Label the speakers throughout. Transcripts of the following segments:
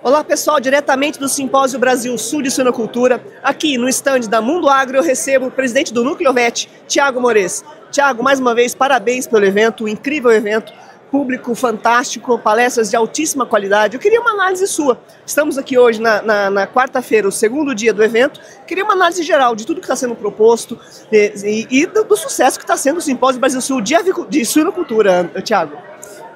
Speaker 1: Olá pessoal, diretamente do Simpósio Brasil Sul de Suinocultura, aqui no estande da Mundo Agro eu recebo o presidente do Núcleo VET, Thiago Moraes. Thiago, mais uma vez, parabéns pelo evento, um incrível evento, público fantástico, palestras de altíssima qualidade. Eu queria uma análise sua. Estamos aqui hoje na quarta-feira, o segundo dia do evento. Queria uma análise geral de tudo que está sendo proposto e do sucesso que está sendo o Simpósio Brasil Sul de Suinocultura, Thiago.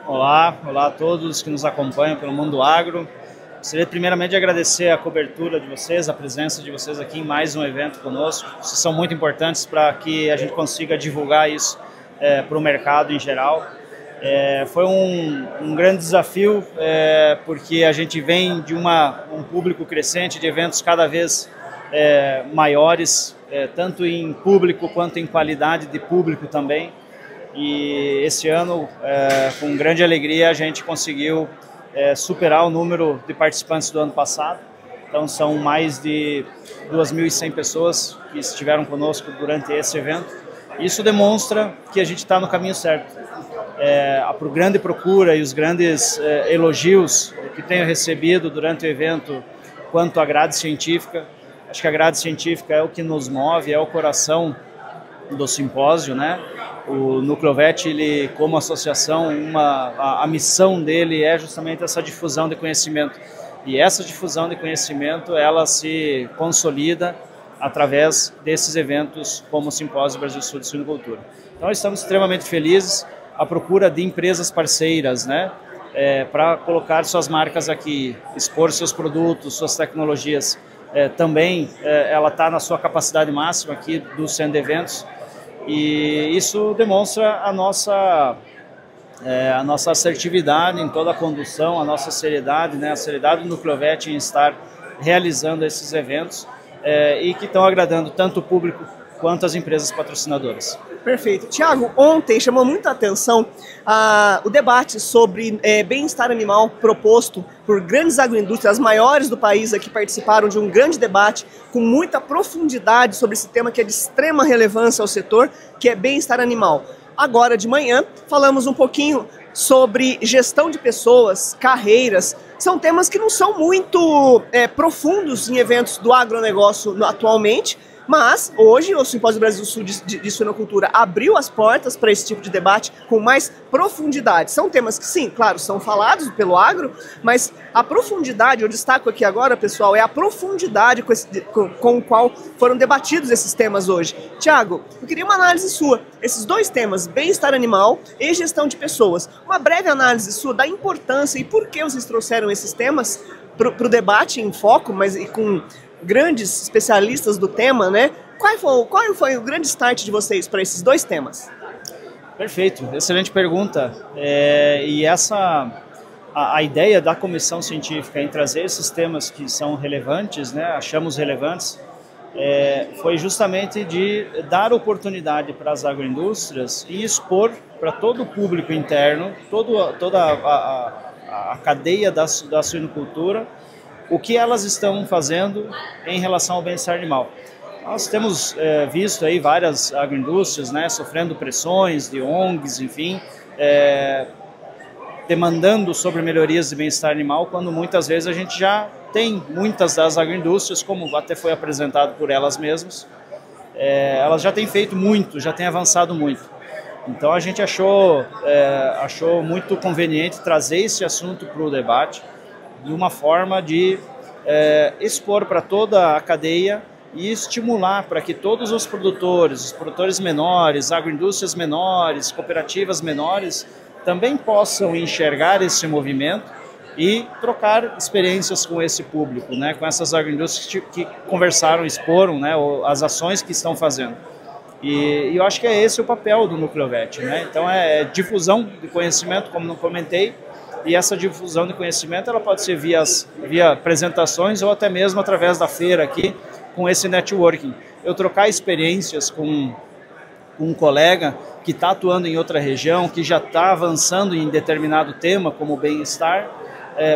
Speaker 2: Olá a todos que nos acompanham pelo Mundo Agro. Gostaria primeiramente de agradecer a cobertura de vocês, a presença de vocês aqui em mais um evento conosco. Vocês são muito importantes para que a gente consiga divulgar isso para o mercado em geral. Foi um grande desafio, porque a gente vem de um público crescente, de eventos cada vez maiores, tanto em público quanto em qualidade de público também. E esse ano, com grande alegria, a gente conseguiu superar o número de participantes do ano passado. Então são mais de 2.100 pessoas que estiveram conosco durante esse evento. Isso demonstra que a gente está no caminho certo. A grande procura e os grandes elogios que tenho recebido durante o evento quanto à grade científica. Acho que a grade científica é o que nos move, é o coração do simpósio, né? O Núcleo VET, ele, como associação, a missão dele é justamente essa difusão de conhecimento. E essa difusão de conhecimento, ela se consolida através desses eventos como o Simpósio Brasil Sul de Suinocultura. Então, estamos extremamente felizes à procura de empresas parceiras, né? Para colocar suas marcas aqui, expor seus produtos, suas tecnologias. Também ela está na sua capacidade máxima aqui do centro de eventos. E isso demonstra a nossa assertividade em toda a condução, a nossa seriedade, né? A seriedade do Núcleo VET em estar realizando esses eventos e que estão agradando tanto o público quanto as empresas patrocinadoras.
Speaker 1: Perfeito. Thiago, ontem chamou muita atenção o debate sobre bem-estar animal proposto por grandes agroindústrias, as maiores do país aqui participaram de um grande debate com muita profundidade sobre esse tema que é de extrema relevância ao setor, que é bem-estar animal. Agora de manhã falamos um pouquinho sobre gestão de pessoas, carreiras. São temas que não são muito profundos em eventos do agronegócio atualmente, mas hoje o Simpósio Brasil Sul de Suinocultura abriu as portas para esse tipo de debate com mais profundidade. São temas que, sim, claro, são falados pelo agro, mas a profundidade, eu destaco aqui agora, pessoal, é a profundidade com o qual foram debatidos esses temas hoje. Thiago, eu queria uma análise sua. Esses dois temas, bem-estar animal e gestão de pessoas. Uma breve análise sua da importância e por que vocês trouxeram esses temas para o debate em foco, mas e com grandes especialistas do tema, né? Qual foi o grande start de vocês para esses dois temas?
Speaker 2: Perfeito, excelente pergunta. E a ideia da comissão científica em trazer esses temas que são relevantes, né? Achamos relevantes, foi justamente de dar oportunidade para as agroindústrias e expor para todo o público interno, toda a cadeia da suinocultura, o que elas estão fazendo em relação ao bem-estar animal. Nós temos visto aí várias agroindústrias, né, sofrendo pressões de ONGs, enfim, demandando sobre melhorias de bem-estar animal, quando muitas vezes a gente já tem muitas das agroindústrias, como até foi apresentado por elas mesmas, elas já têm feito muito, já têm avançado muito. Então a gente achou muito conveniente trazer esse assunto para o debate, de uma forma de expor para toda a cadeia e estimular para que todos os produtores menores, agroindústrias menores, cooperativas menores, também possam enxergar esse movimento e trocar experiências com esse público, né, com essas agroindústrias que conversaram, exporam, né, as ações que estão fazendo. E eu acho que é esse o papel do Núcleo VET, né? Então é difusão de conhecimento, como não comentei, e essa difusão de conhecimento ela pode ser via apresentações ou até mesmo através da feira aqui, com esse networking. Eu trocar experiências com um colega que está atuando em outra região, que já está avançando em determinado tema, como bem-estar,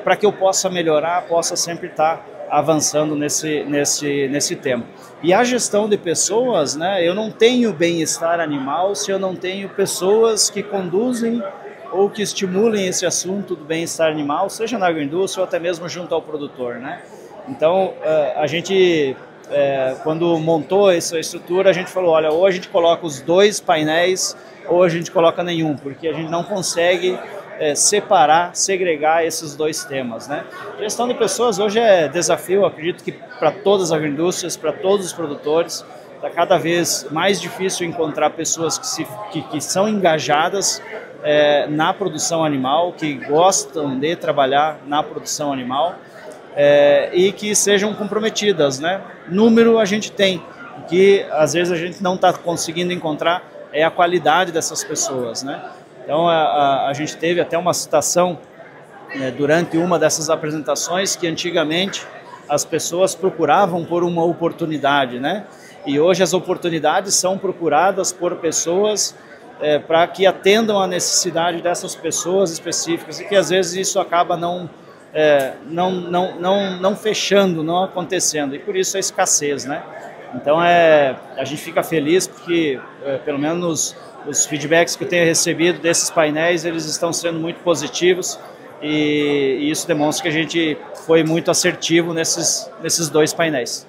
Speaker 2: para que eu possa melhorar, possa sempre estar avançando nesse tema. E a gestão de pessoas, né, eu não tenho bem-estar animal se eu não tenho pessoas que conduzem ou que estimulem esse assunto do bem-estar animal, seja na agroindústria ou até mesmo junto ao produtor, né? Então, a gente, quando montou essa estrutura, a gente falou, olha, ou a gente coloca os 2 painéis, ou a gente coloca nenhum, porque a gente não consegue separar, segregar esses 2 temas, né? Gestão de pessoas hoje é desafio, acredito que para todas as agroindústrias, para todos os produtores, está cada vez mais difícil encontrar pessoas que são engajadas na produção animal, que gostam de trabalhar na produção animal e que sejam comprometidas, né? Número a gente tem, o que às vezes a gente não está conseguindo encontrar é a qualidade dessas pessoas, né? Então a gente teve até uma citação durante uma dessas apresentações que antigamente as pessoas procuravam por uma oportunidade, né? E hoje as oportunidades são procuradas por pessoas para que atendam a necessidade dessas pessoas específicas e que às vezes isso acaba não fechando, não acontecendo, e por isso a escassez, né? Então a gente fica feliz porque pelo menos os feedbacks que eu tenho recebido desses painéis, eles estão sendo muito positivos e isso demonstra que a gente foi muito assertivo nesses 2 painéis.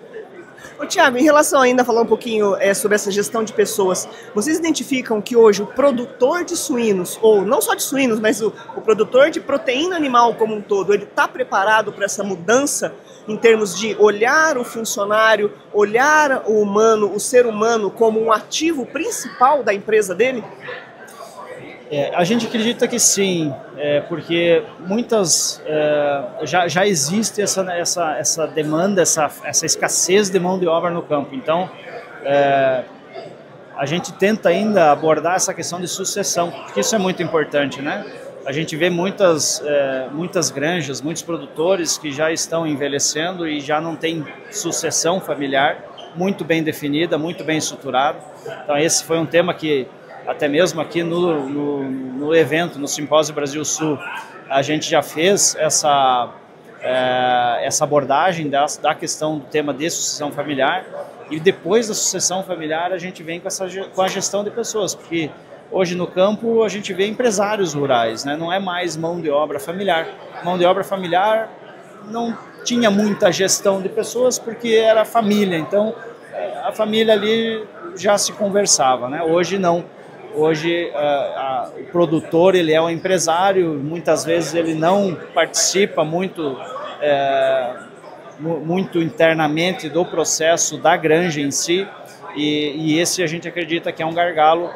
Speaker 1: Ô, Thiago, em relação ainda a falar um pouquinho sobre essa gestão de pessoas, vocês identificam que hoje o produtor de suínos, ou não só de suínos, mas o produtor de proteína animal como um todo, ele está preparado para essa mudança em termos de olhar o funcionário, olhar o humano, o ser humano como um ativo principal da empresa dele?
Speaker 2: A gente acredita que sim, porque muitas já existe essa demanda, essa escassez de mão de obra no campo. Então, a gente tenta ainda abordar essa questão de sucessão, porque isso é muito importante, né? A gente vê muitas granjas, muitos produtores que já estão envelhecendo e já não tem sucessão familiar muito bem definida, muito bem estruturada. Então, esse foi um tema que até mesmo aqui no evento, no Simpósio Brasil Sul, a gente já fez essa abordagem da questão do tema de sucessão familiar, e depois da sucessão familiar a gente vem com a gestão de pessoas, porque hoje no campo a gente vê empresários rurais, né? Não é mais mão de obra familiar. Mão de obra familiar não tinha muita gestão de pessoas porque era família, então a família ali já se conversava, né? Hoje não. Hoje o produtor ele é um empresário, muitas vezes ele não participa muito internamente do processo da granja em si, e esse a gente acredita que é um gargalo,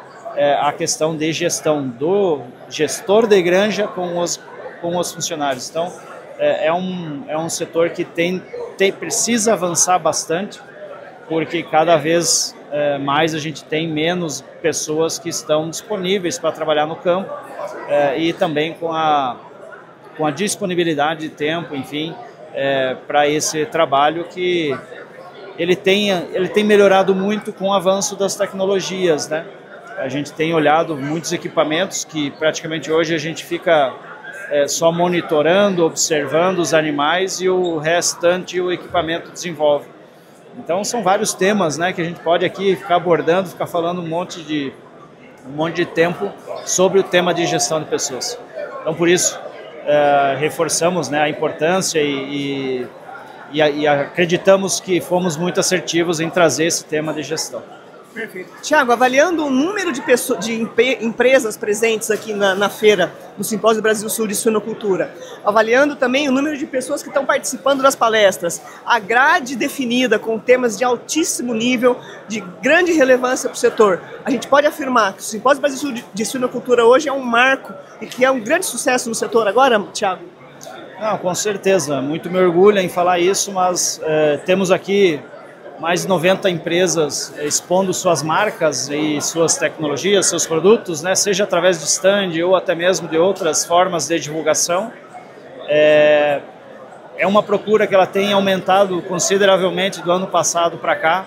Speaker 2: a questão de gestão do gestor de granja com os funcionários. Então é um setor que precisa avançar bastante, porque cada vez mais a gente tem menos pessoas que estão disponíveis para trabalhar no campo e também com a disponibilidade de tempo, enfim, para esse trabalho que ele tem melhorado muito com o avanço das tecnologias, né? A gente tem olhado muitos equipamentos que praticamente hoje a gente fica só monitorando, observando os animais e o restante o equipamento desenvolve. Então são vários temas, né, que a gente pode aqui ficar abordando, ficar falando um monte de tempo sobre o tema de gestão de pessoas. Então por isso reforçamos, né, a importância e acreditamos que fomos muito assertivos em trazer esse tema de gestão.
Speaker 1: Perfeito. Tiago, avaliando o número de empresas presentes aqui na feira, no Simpósio Brasil Sul de Suinocultura, avaliando também o número de pessoas que estão participando das palestras, a grade definida com temas de altíssimo nível, de grande relevância para o setor, a gente pode afirmar que o Simpósio Brasil Sul de Suinocultura hoje é um marco e que é um grande sucesso no setor agora, Tiago?
Speaker 2: Não, com certeza, muito me orgulho em falar isso, mas temos aqui mais de 90 empresas expondo suas marcas e suas tecnologias, seus produtos, né, seja através de stand ou até mesmo de outras formas de divulgação. É uma procura que ela tem aumentado consideravelmente do ano passado para cá.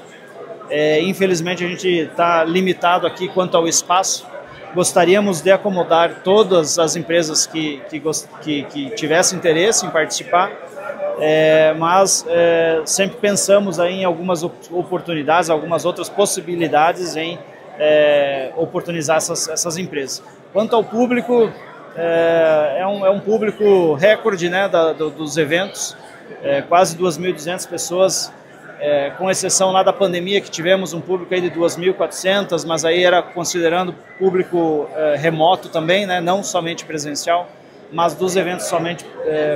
Speaker 2: Infelizmente a gente está limitado aqui quanto ao espaço. Gostaríamos de acomodar todas as empresas que tivessem interesse em participar, mas sempre pensamos aí em algumas oportunidades, algumas outras possibilidades em oportunizar essas empresas. Quanto ao público, é um público recorde, né, dos eventos, quase 2.200 pessoas, com exceção lá da pandemia, que tivemos um público aí de 2.400, mas aí era considerando público remoto também, né, não somente presencial, mas dos eventos somente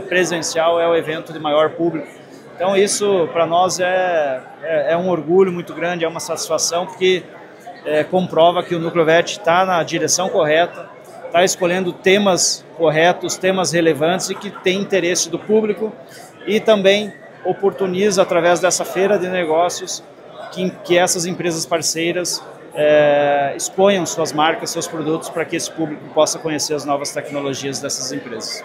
Speaker 2: presencial é o evento de maior público. Então isso para nós é um orgulho muito grande, é uma satisfação, porque comprova que o Nucleoveti está na direção correta, está escolhendo temas corretos, temas relevantes e que tem interesse do público, e também oportuniza através dessa feira de negócios que essas empresas parceiras exponham suas marcas, seus produtos, para que esse público possa conhecer as novas tecnologias dessas empresas.